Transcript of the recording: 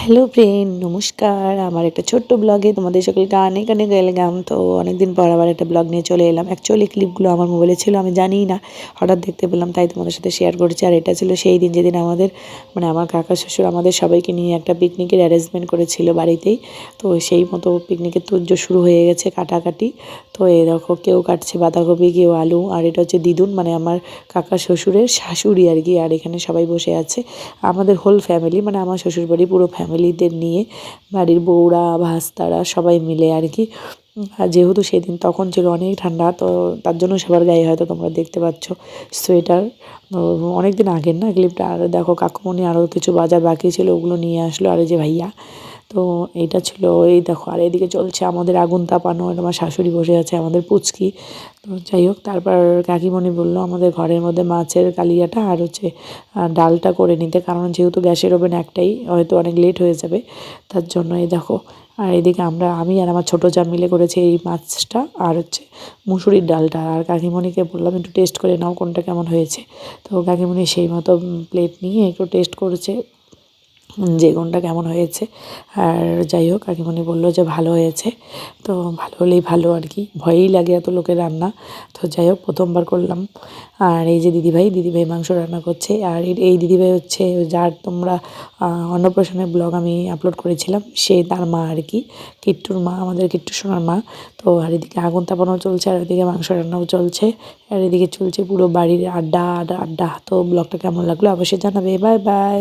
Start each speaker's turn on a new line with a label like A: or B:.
A: Hello friend, নমস্কার। আমার একটা ছোট্ট ব্লগে তোমাদের সকলকে অনেক অনেক ওয়েলকাম। তো অনেকদিন পর আবার একটা ব্লগ নিয়ে চলে এলাম। অ্যাকচুয়ালি ক্লিপগুলো আমার মোবাইলে ছিল, আমি জানিই না, হঠাৎ দেখতে পেলাম, তাই তোমাদের সাথে শেয়ার করছি। আর এটা ছিল সেই দিন যেদিন আমাদের আমার কাকা শ্বশুর আমাদের সবাইকে নিয়ে একটা পিকনিকের অ্যারেঞ্জমেন্ট করেছিল বাড়িতেই। তো সেই মতো পিকনিকের তোড়জোড় শুরু হয়ে গেছে, কাটাকাটি। তো এই দেখো, কেউ কাটছে বাঁধাকপি, কেউ আলু। আর এটা হচ্ছে দিদুন, আমার কাকা শ্বশুরের শাশুড়ি আর কি। আর এখানে সবাই বসে আছে, আমাদের হোল ফ্যামিলি, আমার শ্বশুরবাড়ি পুরো ফ্যামিলিদের নিয়ে, বাড়ির বউরা ভাস্তারা সবাই মিলে আর কি। আর যেহেতু সেদিন তখন ছিল অনেক ঠান্ডা, তো তার জন্য সবার গায়ে হয়তো তোমরা দেখতে পাচ্ছ সোয়েটার। অনেক দিন আগের না ক্লিপটা। আর দেখো, কাকুমণি আরও কিছু বাজার বাকি ছিল, ওগুলো নিয়ে আসলো। আর এই যে ভাইয়া, তো এইটা ছিল। এই দেখো, আর এদিকে চলছে আমাদের আগুন তাপানো। আমার শাশুড়ি বসে আছে, আমাদের পুচকি। তো যাই হোক, তারপর কাকিমণি বললো আমাদের ঘরের মধ্যে মাছের কালিয়াটা আর হচ্ছে ডালটা করে নিতে, কারণ যেহেতু গ্যাসের ওভেন একটাই, হয়তো অনেক লেট হয়ে যাবে, তার জন্য। এই দেখো, আর এদিকে আমি আর আমার ছোটো যা মিলে করেছি এই মাছটা আর হচ্ছে মুসুরির ডালটা। আর কাকিমণিকে বললাম একটু টেস্ট করে নাও কোনটা কেমন হয়েছে। তো কাকিমণি সেই মতো প্লেট নিয়ে একটু টেস্ট করেছে যে কোনটা কেমন হয়েছে। আর যাই হোক, কাকিমণি বললো যে ভালো হয়েছে। তো ভালো হলেই ভালো আর কি, ভয়ই লাগে এত লোকের রান্না। তো যাই হোক, প্রথমবার করলাম। আর এই যে দিদিভাই মাংস রান্না করছে। আর এই দিদিভাই হচ্ছে যার তোমরা অন্নপ্রাশনের ব্লগ আমি আপলোড করেছিলাম, সে তার মা আর কি, কিট্টুর মা, আমাদের কিট্টু সোনার মা। তো আর এদিকে আগুন তাপানো চলছে, আর এদিকে মাংস রান্নাও চলছে, আর এদিকে চলছে পুরো বাড়ির আড্ডা আড্ডা আড্ডা। তো ব্লগটা কেমন লাগলো অবশ্যই জানাবে। Bye bye.